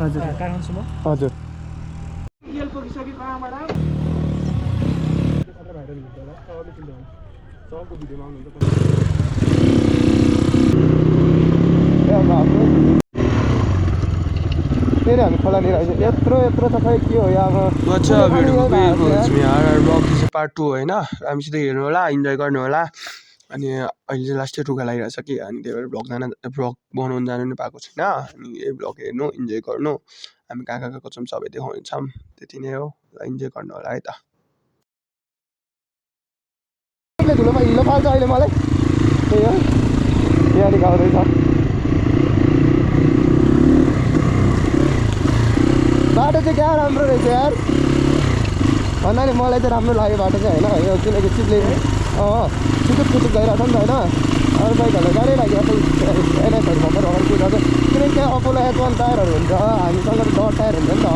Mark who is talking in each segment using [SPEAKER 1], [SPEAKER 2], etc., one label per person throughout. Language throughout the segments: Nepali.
[SPEAKER 1] हजुर काठमाडौँसम्म
[SPEAKER 2] हजुर
[SPEAKER 1] तेल पुगिसक्यो कहाँबाट
[SPEAKER 2] सबको भिडियोमा आउनुहुन्छ फेरि हामी खोलानिर आइसक्यो यत्रो यत्रो त खै के हो अब
[SPEAKER 3] What's up, beautiful people? It's me, RR Vlog. This is part 2 होइन राम्रोसित हेर्नु होला इन्जोय गर्नु होला अनि अहिले चाहिँ लास्टै रुगा लागिरहेछ कि अनि त्यही भएर भ्लग बनाउनु जानु नि पाएको छैन अनि यही भ्लग हेर्नु इन्जोय गर्नु हामी कहाँ कहाँ गएको छौँ सबै देखाउँछौँ त्यति नै हो इन्जोय गर्नु होला है त
[SPEAKER 2] धुलोमा हिलो फाल्छ अहिले मलाई त्यही हो यहाँनिर आउँदैछ बाटो चाहिँ क्या राम्रो रहेछ यार भन्नाले मलाई चाहिँ राम्रो लाग्यो बाटो चाहिँ होइन यो किनकि चिप्ले छुटुक छुटुक गइरहेको छ नि त होइन अरू बाइकहरूलाई गाह्रै लाग्यो एनएसहरू भर्खर अगाडि कुदाएको किनकि त्यहाँ अपोलो एच1 टायरहरू हुन्छ हामीसँग त डट टायर हुन्छ नि त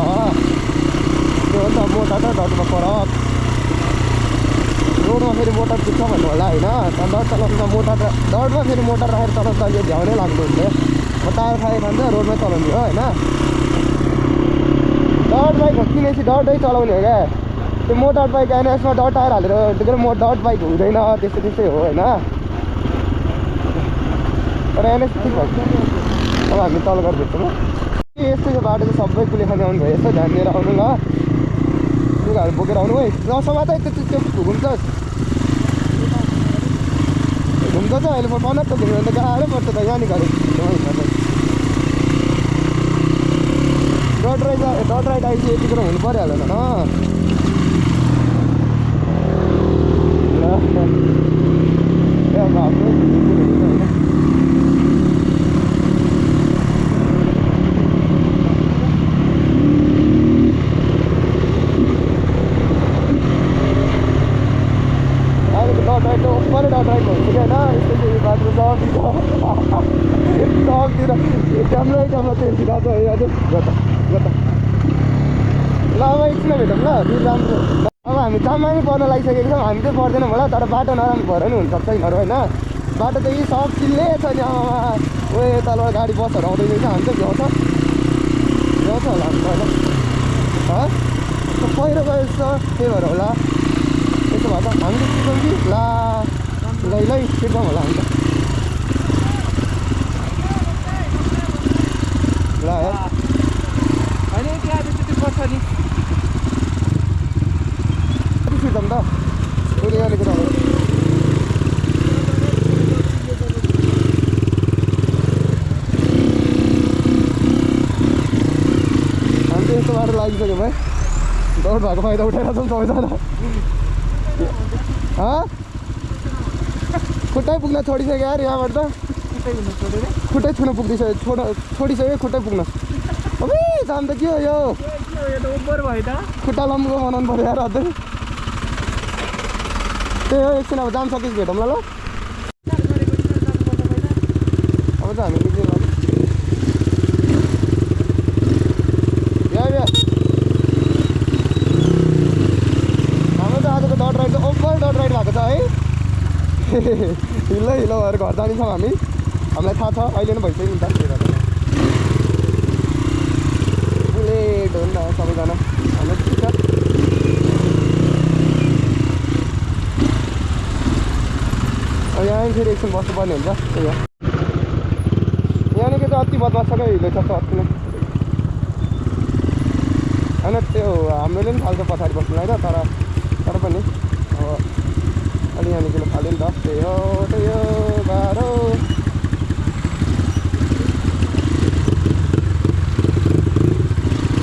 [SPEAKER 2] त्यो हो नि त मोटर र डटमा फरक रोडमा फेरि मोटर पुग्छ भन्नु होला होइन डट चलाउनुमा मोटर डटमा फेरि मोटर राखेर चलाउनु त यो झ्याउनै लाग्नु हुन्थ्यो म टायर खाएर खान्छ रोडमै चलाउने हो होइन डट बाइक किनेपछि डटै चलाउने हो क्या त्यो मोटर बाइक एनएसमा डट टायर हालेर डट बाइक हुँदैन त्यस्तै त्यस्तै हो होइन तर एनएस ठिक भएको अब हामी तल गरेर भेट्छौँ यस्तै छ बाटो चाहिँ सबै कुले खाने आउनु भयो यसो ध्यान दिएर आउनु ल लुगाहरू बोकेर आउनु है नसमा त त्यो घुम्छ घुम्छ चाहिँ अहिले म बनाएको घुम्यो भने त गाह्रो पर्छ त यहाँनिर डट राइड आइसक्यो यतिखेर हुनु परिहाल्दैन ल ल अब एकछिन भेटौँ ल भिड राम्रो अब हामी जाममा पनि पर्न लागिसकेको छौँ हामी चाहिँ पर्दैनौँ होला तर बाटो नराम्रो भएर नि हुनसक्छ यिनीहरू होइन बाटो चाहिँ यी सब चिल्ले छ नि उयो तलबाट गाडी बसहरू आउँदै रहेछ हामी चाहिँ भ्याउँछ होला हामी होइन पहिरो गएछ त्यही भएर होला त्यसो भए त हामी चाहिँ सिक्छौँ कि लै सिक्छौँ होला हामी त ल
[SPEAKER 1] होइन त्यहाँ त्यो पर्छ नि
[SPEAKER 2] कति सिक्छौँ त उसले यहाँनिर कुरा हामी चाहिँ यस्तो बाटो लागिसक्यो भाइ दौड भएको फाइदा उठाइरहेको छौँ सबैजना खुट्टै पुग्न छोडिसक्यो यार यहाँबाट त खुट्टै छुन पुग्दैछ छोडिसक्यो खुट्टै पुग्न अब जाम त के हो यो खुट्टा लम्बो बनाउनु पऱ्यो यार अझै त्यही हो एकछिन अब जाम सकेपछि भेटौँ ल अब चाहिँ हामी निक्लिनु हाम्रो त आजको डट राइड चाहिँ ओभर डट राइड भएको छ है हिलो हिलो भएर घर जानेछौँ हामी हामीलाई थाहा छ अहिले नै भइसक्यो नि त लेट हो नि त सबैजना हामीलाई ठिक छ यहाँ फेरि एकछिन बस्नुपर्ने हुन्छ त्यही हो यहाँनिर चाहिँ अति बदमास छ क्या हिलो छ अति नै होइन त्यो हाम्रोले पनि फाल्छ पछाडि बस्नुलाई त तर पनि अब अलि यहाँनिर फाल्यो नि त त्यही हो गाह्रो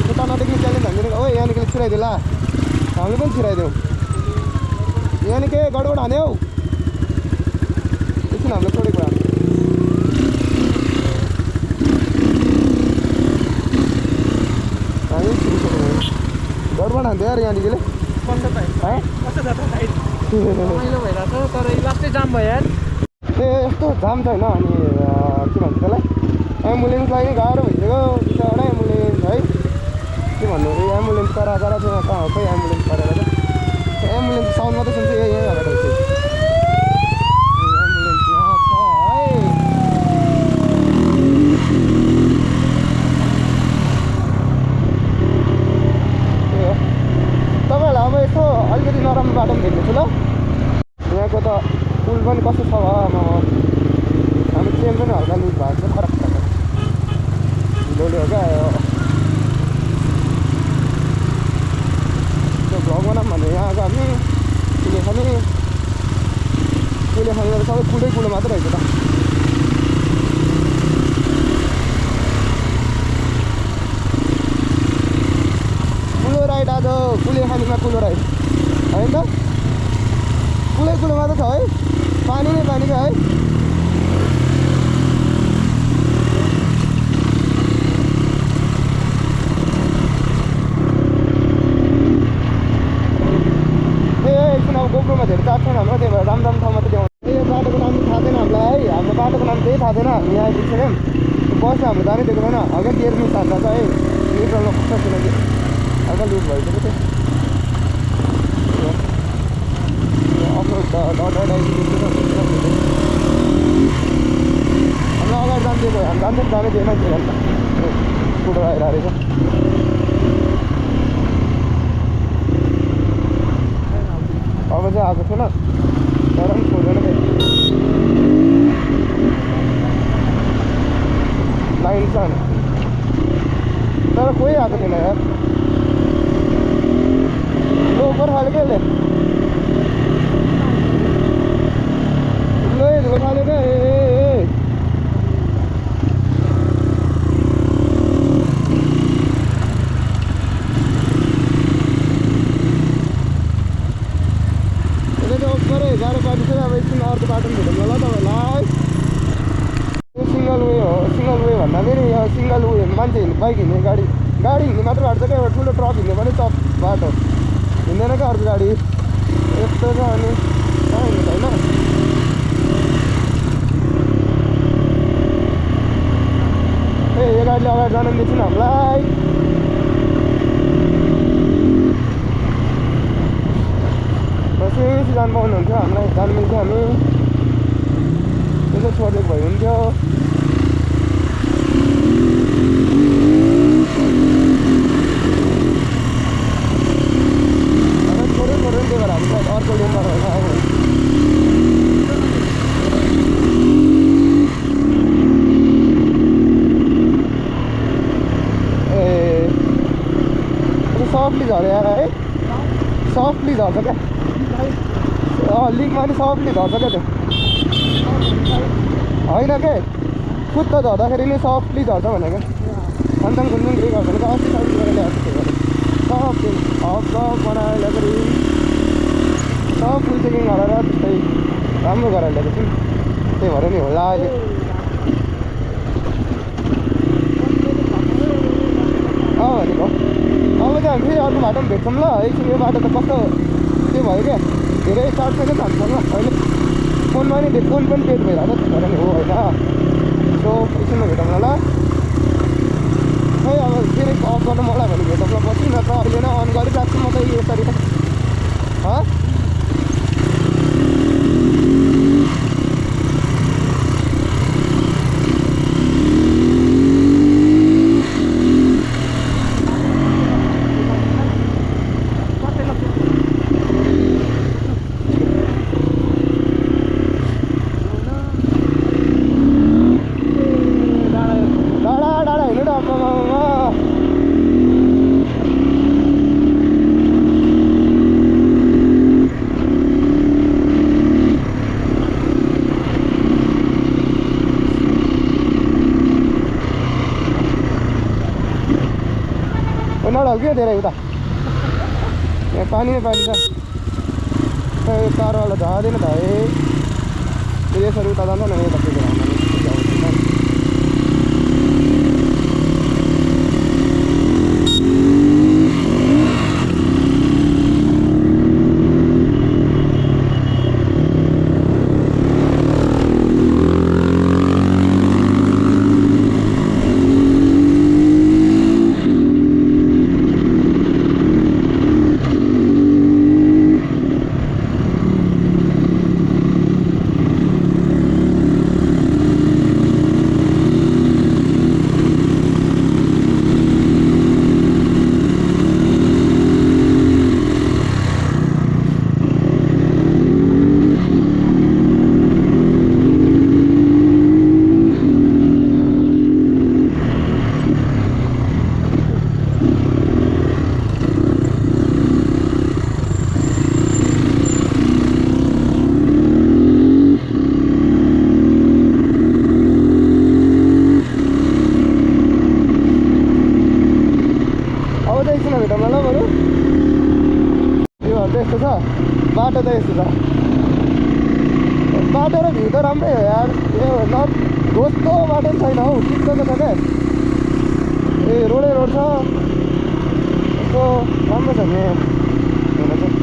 [SPEAKER 2] खुट्टा नदेख्ने च्यालेन्ज हामीले ओ यहाँनिर छिराइदियो ल हामीले पनि छिराइदिउँ यहाँनिर गडबड हाने हौ एकछिन हामीले छोडेको भए हामी गडबड हान्थ्यो यार यहाँनिर
[SPEAKER 1] रमाइलो भइरहेको छ तर लास्टै जाम भयो यार
[SPEAKER 2] ए यस्तो जाम छ होइन अनि के भन्छ त्यसलाई एम्बुलेन्सलाई नै गाह्रो भइसक्यो बिचरा एम्बुलेन्स है के भन्नु एम्बुलेन्स करा छैन कहाँ हो खै एम्बुलेन्स गरेर चाहिँ एम्बुलेन्स साउन्ड मात्रै सुन्छ यही अगाडि एम्बुलेन्स यहाँ छ है भुलोले हो क्या त्यो भ्लग बनाऊँ भने यहाँ हामी कुलेखानी सबै कुलो मात्र रहेछ त कुलो राइड आज कुलेखानीमा कुलो राइड होइन त कुलो मात्र छ है पानी नै पानी क्या है गोप्रोमा धेरै चार्ज छैन हाम्रो त्यही भएर राम्रो ठाउँमा त देखाउँछ यो बाटोको नाम थाहा छैन हामीलाई है हाम्रो बाटोको नाम त्यही थाहा छैन हामी यहाँ आइपुग्छौँ बस हाम्रो जानै दिएको छैन हल्का गियर मिस हाल्दा छ है न्युट्रलमा खस्छ किनकि हल्का लुज भइसक्यो त्यो अफरोड हामीलाई अगाडि जान्छ हामी जान्छ जानै दिएन के भन्छ कुरो आइरहेको रहेछ अब चाहिँ आएको छैन तर पनि छोडेन लाइन छ तर कोही आएको थिएन यार लोपर खाल्यो क्या उसले धुलो खाल्यो क्या गाह्रो बाटो चाहिँ अब एकछिन अर्को बाटो पनि भेटौँ होला तपाईँहरूलाई यो सिङ्गल वे हो सिङ्गल वे भन्दा पनि यो सिङ्गल वे मान्छे हिँड्ने बाइक हिँड्ने गाडी हिँड्ने मात्र बाटो छ क्या एउटा ठुलो ट्रक हिँड्ने पनि टप बाटो हिँड्दैन क्या अर्को गाडी यस्तो छ अनि कहाँ हिँड्नु होइन ए यो गाडीले अगाडि जान दिएछौँ हामीलाई बेसी जानु पाउनुहुन्थ्यो हामीलाई जानु मिल्थ्यो हामी यसो छोडिदिएको भए हुन्थ्यो छोड्यो त्यही भएर हामी अर्को लेनमा रहेछ ए सफ्टली झऱ्यो है सफ्टली झर्छ क्या लिकमा नि सफ्टली झर्छ क्या त्यो होइन के खुट्टा झर्दाखेरि नि सफ्टली झर्छ भनेको अन्त कुन केही गर्दैन क्या अस्ति साइड गरेर ल्याएको थियो सब हप बनाएर ल्याएको सब फुल चेकिङ गरेर त्यस्तै राम्रो गरेर ल्याएको छु त्यही भएर नि होला अहिले भनेको अब चाहिँ हामी फेरि अर्को बाटो पनि भेट्छौँ ल एकछिन यो बाटो त कस्तो त्यो भयो क्या धेरै चार्ज छैन त हामीसँग अहिले फोनमा नि फोन पनि पेड भइरहेको छ नि हो होइन सो एकछिनमा भेटौँ ल खै अब फेरि अफ गर्नु मलाई भने भेटौँ ल पछि नत्र अहिले नै अन गरिरहेको छु म त यसरी त नढल्क्यो धेरै उता यहाँ पानी नै पानी छ यो कारवाला झर्दैन त है यसरी उता जान्छ न यता पुगेर बाटो त यस्तो छ बाटो र भ्यू त राम्रै हो यार यो दोस्तो बाटो पनि छैन हौ ठिक्कको छ क्या ए रोडै रोड छ यस्तो राम्रो छ नि हुन चाहिँ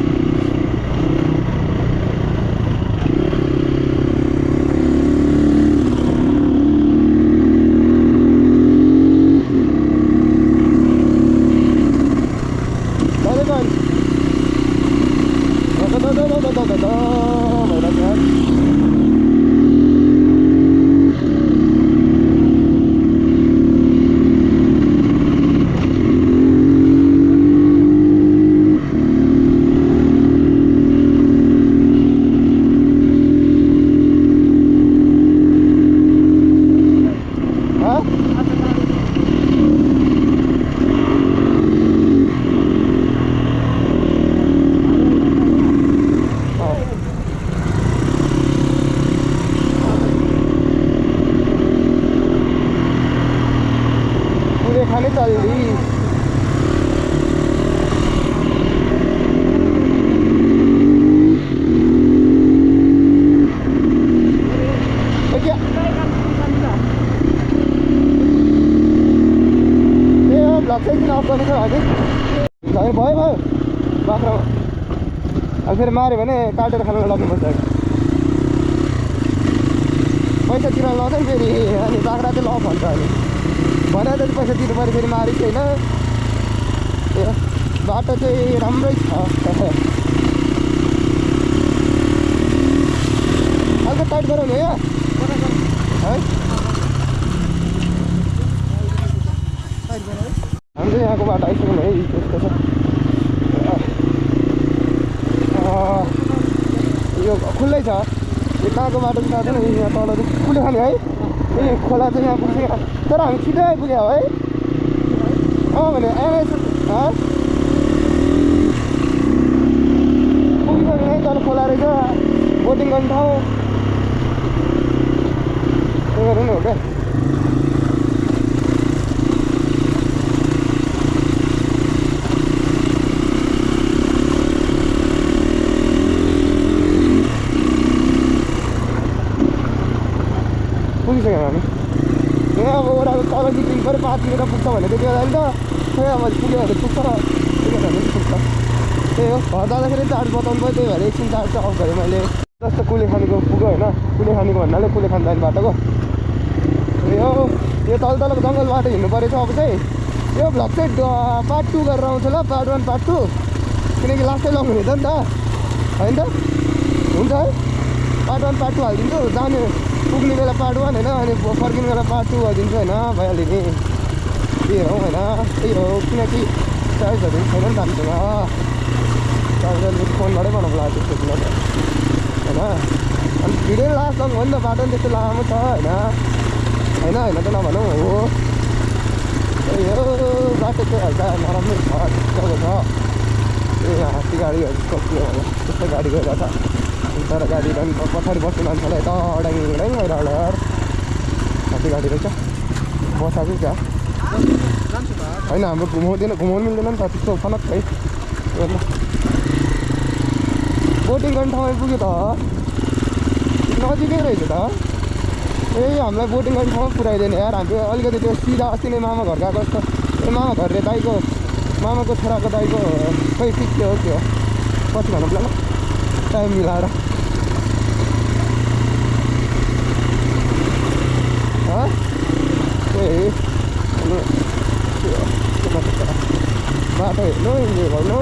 [SPEAKER 2] खाने चल्ली ब्लग चाहिँ किन अफ गर्नु छ हजुर भयो भयो बाख्रामा अब फेरि माऱ्यो भने काटेर खानु लग्नुपर्छ पैसा तिर्न लगाउँछ नि फेरि अनि बाख्रा चाहिँ लफ भन्छ अहिले भने जति पैसा दिनु पऱ्यो फेरि मारेको छैन बाटो चाहिँ राम्रै छ अलिक टाइट गराउनु है हाम्रो यहाँको बाटो आइसक्यो है त्यस्तो छ यो खुल्लै छ यो कहाँको बाटो चाहिँ थाहा छैन यहाँ तल चाहिँ कुले खाने है ए खोला चाहिँ यहाँ पुग्छ तर हामी छिटै आइपुग्यो है भने पुग्छ यहीँ तल खोला रहेछ बोटिङ गर्ने ठाउँ त्यो गरौँ न हो क्या पुगिसक्यो हामी यहाँ अब ओह्रालो तल निक्लिनु पऱ्यो पातिर पुग्छ भने त्यति बेला नि त खोइ अब पुग्यो भने पुग्छ पुग्यो भने पुग्छ त्यही हो घर जाँदाखेरि चार्ज बताउनु पऱ्यो त्यही भएर एकछिन चार्ज चाहिँ अफ गरेँ मैले जस्तो कुले खानीको पुग्यो होइन कुले खानीको भन्नाले कुले खान जाने बाटोको यो तल तलको जङ्गल बाटो हिँड्नु परेछ अब चाहिँ यो भ्लग चाहिँ पार्ट 2 गरेर आउँछ ल पार्ट 1 पार्ट 2 किनकि लास्टै लङ हुनेछ नि त होइन त हुन्छ है पार्ट 1 पार्ट 2 हालिदिन्छु जाने पुग्ने बेला पार्ट 1 होइन अनि फर्किने बेला पार्ट 2 गरिदिन्छु होइन भइहाल्यो नि त्यही हो होइन त्यही हो किनकि चार्जहरू छैन नि त हामीसँग चार्जर फोनबाटै बनाउनु लाग्यो त्यस्तो होइन अनि भिडियो लास्ट लङ हो नि त बाटो पनि त्यस्तो लामो छ होइन होइन त नभनौँ हो त्यही हो बाटो चाहिँ हल्का नराम्रो छ ठिक्कको छ ए हात्ती गाडीहरू कस्तो होला त्यस्तो गाडी गएर छ तर गाडी झन् पछाडि बस्ने मान्छेलाई यता अडाङ्गी गएर होला यार हात्ती गाडी रहेछ बसाएको क्या होइन हाम्रो घुमाउनु मिल्दैन नि त त्यस्तो फनक है बोटिङ गर्ने ठाउँमा पुग्यो त नजिकै रहेछ त ए हामीलाई बोटिङ गर्ने ठाउँमा पुऱ्याइदिने यार हाम्रो अलिकति त्यो सिधा अस्ति नै मामा घर गएको जस्तो ए मामा घर रे दाइको मामाको छोराको दाइको खै के हो त्यो कति भन्नु पर्ला टाइम मिलाएर बाटो हेर्नु इन्जोय गर्नु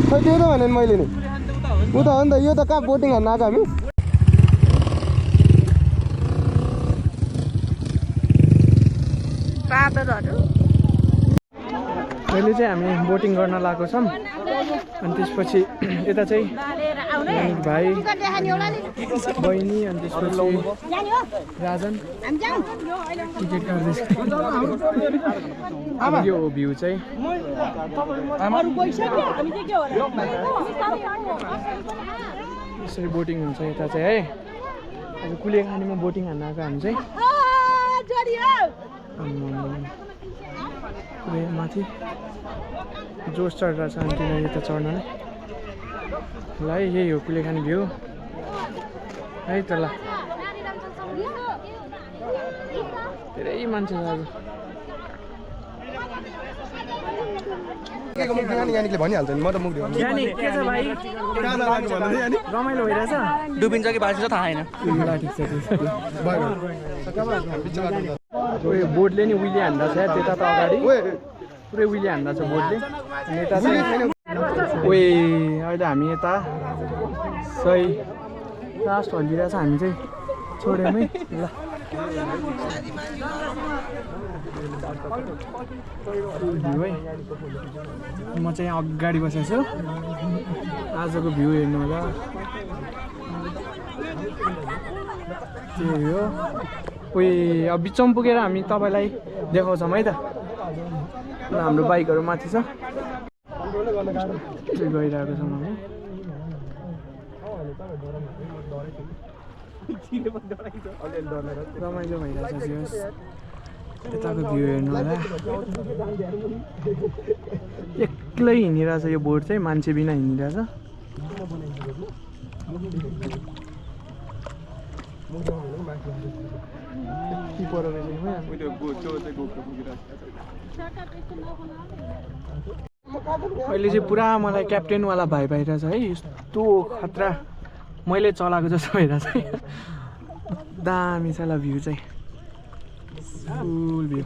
[SPEAKER 2] खै त्यही त भने मैले नि उता हो नि त यो त कहाँ बोटिङ हान्न आएको हामी
[SPEAKER 1] अहिले चाहिँ हामी बोटिङ गर्न लागेको छौँ अनि त्यसपछि यता चाहिँ भाइ बहिनी अनि त्यसपछि राजन टिकट काट्दैछ यो भ्यू चाहिँ यसरी बोटिङ हुन्छ यता चाहिँ है आज कुलेखानीमा बोटिङ हान्न आएको हामी चाहिँ माथि जोस चढिरहेको छ अनि तिनीहरू यता चढ्नलाई ल है यही हो कुलेखानी भ्यू है त ल धेरै मान्छे छ आज
[SPEAKER 2] यहाँनिरले भनिहाल्छ नि म त मुख दिनु
[SPEAKER 1] के छ भाइ रमाइलो भइरहेछ
[SPEAKER 4] डुबिन्छ कि बाँच्छ थाहा छैन
[SPEAKER 1] ल ठिक छ उयो बोटले नि उहिले हान्दा छ त्यता त अगाडि पुरै उहिले हान्दा छ बोटले अनि यता चाहिँ ओए अहिले हामी यता सही लास्ट हल्लिरहेछ हामी चाहिँ छोडेमै ल भ्यू है म चाहिँ यहाँ अगाडि बसेको छु आजको भ्यू हेर्नु होला त्यही हो उयो अब बिचमा पुगेर हामी तपाईँलाई देखाउँछौँ है त हाम्रो बाइकहरू माथि छ गइरहेको छौँ हामी रमाइलो भइरहेछ यताको भ्यू हेर्नु होला एक्लै हिँडिरहेछ यो बोट चाहिँ मान्छे बिना हिँडिरहेछ अहिले चाहिँ पुरा मलाई क्याप्टेनवाला भाइ भइरहेछ है यस्तो खतरा मैले चलाएको जस्तो भइरहेछ है दामी छ ल भ्यू चाहिँ फुल भ्यू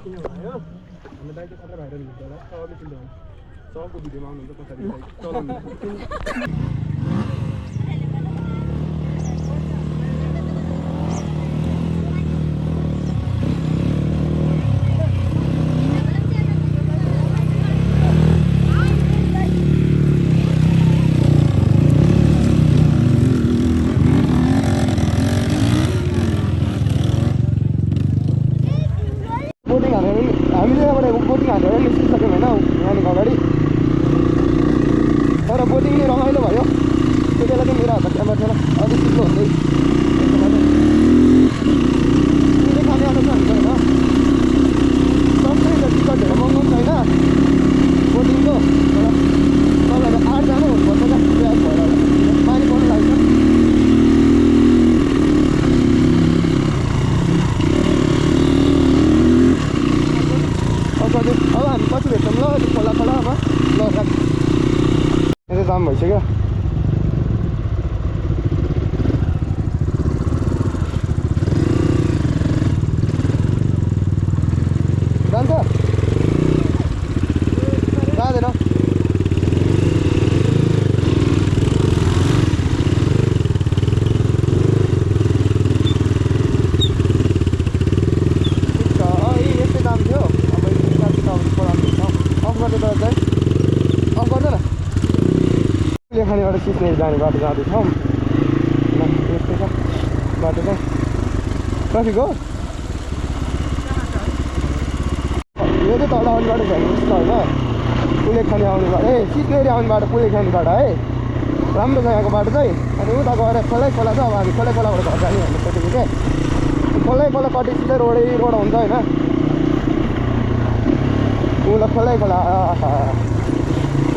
[SPEAKER 2] हामीले यहाँबाट बोटिङ हालेर निस्किसक्यौँ होइन यहाँनिर अगाडि तर बोटिङ नै रमाइलो भयो त्यो बेला चाहिँ मेरो हातमा क्यामेरा थिएन अलिक चिसो हुँदै खाने आएको छ हुन्छ होइन सबै टिकटहरू महँगो पनि छैन बोटिङको तर तपाईँहरू 8 जना हुनुपर्छ क्या प्याज भएर पानी पर्नु लाग्छ अब हामी पछि भेट्छौँ ल खोला खोलामा ल यता जाम भइसक्यो जान्छ जाँदैन यस्तै दाम थियो कुलेखानीबाट सिस्ने जाने बाटो जाँदैछौँ यस्तै छ बाटो चाहिँ ट्राफिक हो यो चाहिँ तल आउने बाटो छैन जस्तो होइन कुलेखानी आउने बाटो सिस्नेरी आउने बाटो कुलेखानीबाट है राम्रो छ यहाँको बाटो चाहिँ अनि उता गएर खोलै खोला छ अब हामी खोलै खोलाबाट घर जाने भन्ने सोचेको क्या खोलै खोला कति सिधै रोडै रोड हुन्छ होइन उसलाई खोलै खोला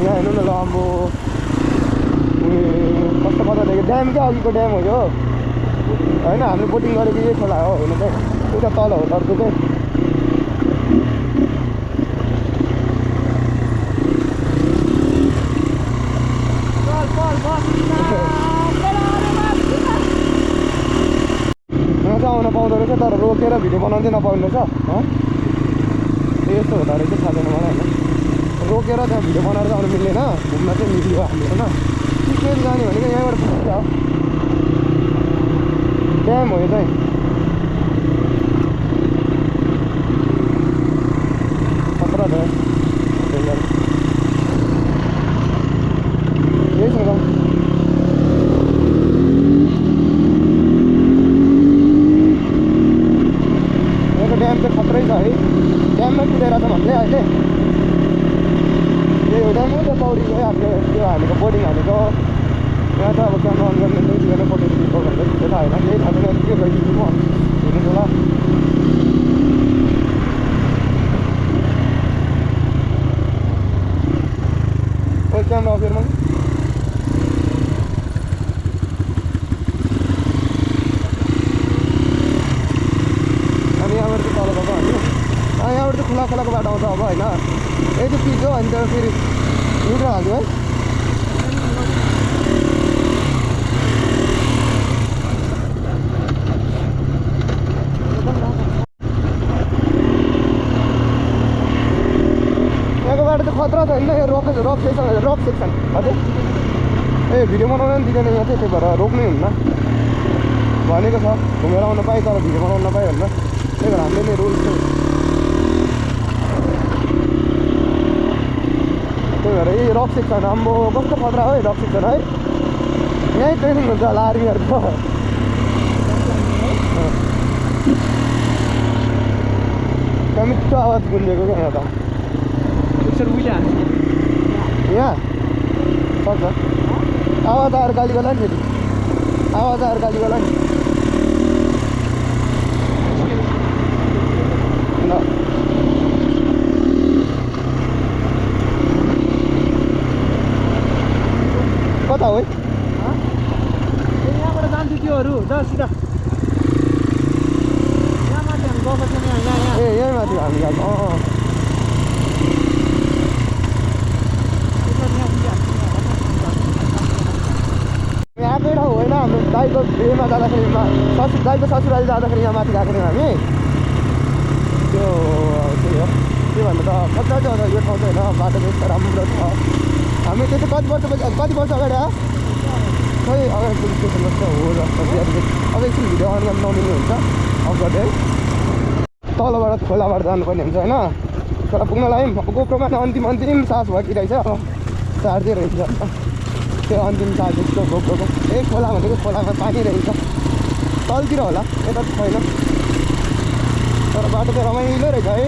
[SPEAKER 2] यहाँ हेर्नु न ल अम्बो कस्तो कता देख्यो ड्याम क्या अघिको ड्याम हो यो होइन हामीले बोटिङ गरेको यही खोला हो हुनु चाहिँ उता तल हो अर्को चाहिँ यहाँ चाहिँ आउन पाउँदो रहेछ तर रोकेर भिडियो बनाउँदै नपाउँदो रहेछ यस्तो हुँदो रहेछ थाहा छैन मलाई होइन रोकेर त्यहाँ भिडियो बनाएर चाहिँ आउनु मिल्दैन घुम्न चाहिँ मिल्यो हामीले होइन सिक्किम जाने भनेको यहाँबाट पुग्छ ड्याम हो यो चाहिँ खोलाको बाटो आउँछ अब होइन यही चाहिँ पिच हो अनि त्यहाँ फेरि लुट्न हाल्थ्यो है यहाँको बाटो चाहिँ खतरा छैन यो रक सेक्सन हजुर ए भिडियो बनाउन पनि दिँदैन यहाँ चाहिँ त्यही भएर रोक्नै हुन्न भनेको छ घुमेर आउन पाएँ तर भिडियो बनाउन नपाएँ भनेर त्यही भएर हामीले नै रुल्स चाहिँ त्यही भएर यही रक सेक्सन आम्बो कस्तो खतरा है रक सेक्सन है यहीँ ट्रेनिङ हुन्छ होला आर्मीहरूको मिठो आवाज गुन्जेको क्या यहाँ त यहाँ सक्छ आवाज आएर गाली गर्ला नि फेरि आवाज आएर गाली गर्ला नि ल कता हो
[SPEAKER 1] यहाँबाट जान्थ्यो त्योहरू जा सिधा यहाँ माथि हामी गएको थियौँ यहाँ
[SPEAKER 2] ए यहीँ माथि हामी गएको यहाँकै ठाउँ होइन हाम्रो दाइको बिहेमा जाँदाखेरि दाइको ससुराली जाँदाखेरि यहाँ माथि गएको थियौँ हामी त्यो त्यही हो के भन्नु त कता चाहिँ यो ठाउँ चाहिँ होइन बाटो चाहिँ यस्तो राम्रो छ हामी त्यो चाहिँ कति वर्ष अगाडि खै अगाडि पुलिस स्टेसन जस्तो हो जस्तो अब एकछिन भिडियो अन गर्न नमिल्ने हुन्छ अफ गर्दै तलबाट खोलाबाट जानुपर्ने हुन्छ होइन खोला पुग्नलाई गोप्रोमा अन्तिम सास भइरहेछ चार्जै रहेछ त्यो अन्तिम चार्ज जस्तो गोप्रोको ए खोला भनेको खोलामा पानी रहेछ तलतिर होला यता छैन तर बाटो चाहिँ रमाइलो रहेछ है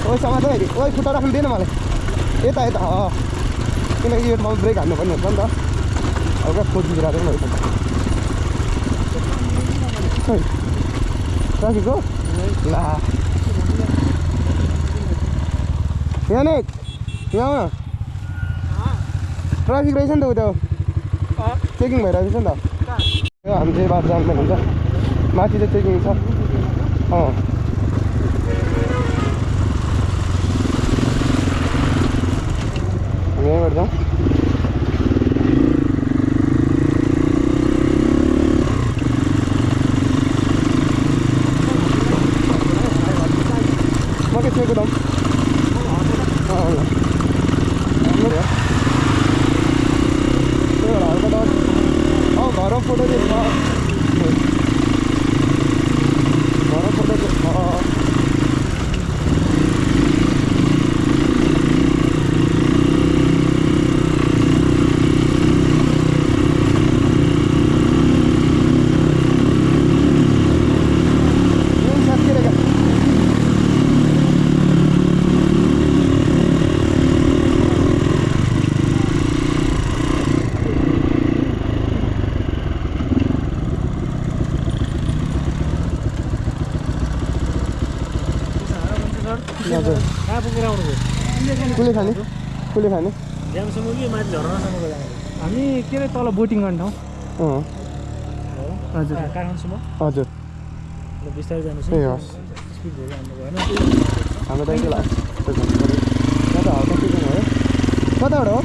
[SPEAKER 2] ओइसँग चाहिँ ओइ खुट्टा राख्नु दिएन मलाई यता किनकि यो ठाउँमा ब्रेक हान्नुपर्ने हुन्छ नि त हल्का खोजिरहेको पनि रहेछ ट्राफिक हो ला यहाँ नै यहाँ ट्राफिक रहेछ नि त उता चेकिङ भइरहेको छ नि त यो हामी चाहिँ बाटो जानुपर्ने हुन्छ माथि चाहिँ चेकिङ छ यहीँबाट जाउँ म के छेको दाम हल्का घर फोटो चाहिँ छ घर फोटो चाहिँ छ कुले खाने
[SPEAKER 1] हामी के अरे तल बोटिङ गर्ने ठाउँ हजुर
[SPEAKER 2] हजुर
[SPEAKER 1] बिस्तारै जानु
[SPEAKER 2] ए हस् हाम्रो त के लाग्छ कताबाट हो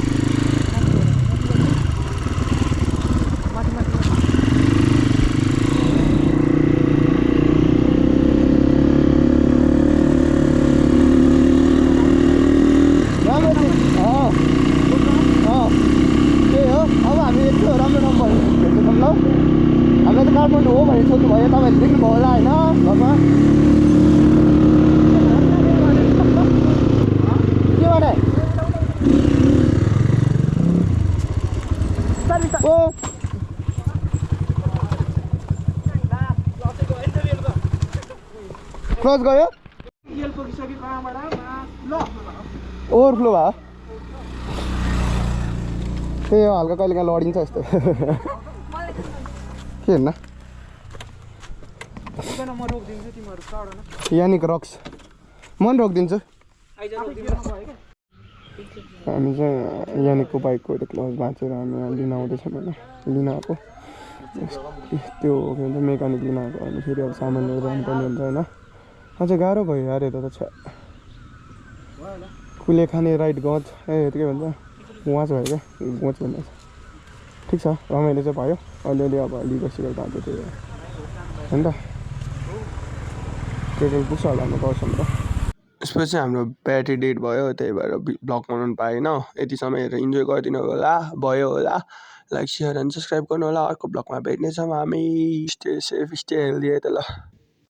[SPEAKER 2] काठमाडौँ हो भने सोध्नु भयो तपाईँहरूले देख्नुभयो होला होइन घरमा के भने ओ क्रस गयो ओभरफ्लो भयो त्यही हो हल्का कहिले काहीँ लडिन्छ यस्तो के हेर्न यानिक रक्स म पनि रोकिदिन्छु हामी चाहिँ यानिकको बाइकको क्लज बाँचेर हामी लिन आउँदैछौँ होइन लिन आएको त्यो के भन्छ मेकानिक लिन आएको अनि फेरि अब सामानहरू जानुपर्ने हुन्छ होइन अझ गाह्रो भयो यार यता त छ कुले खाने राइड गज ए त्यो के भन्छ वाच भयो क्या गोच भन्ने ठिक छ रमाइलो चाहिँ भयो अलिअलि अब लिभर सिभर भएको थियो हो नि त पेट्रोल पुग्छ होला हाम्रो गर्छौँ त
[SPEAKER 3] यसपछि हाम्रो ब्याट्री डेड भयो त्यही भएर ब्लग बनाउनु पाएन यतिसम्म हेरेर इन्जोय गरिदिनु होला भयो होला लाइक सेयर एन्ड सब्सक्राइब गर्नु होला अर्को ब्लगमा भेट्नेछौँ हामी स्टे सेफ स्टे हेल्दी है त ल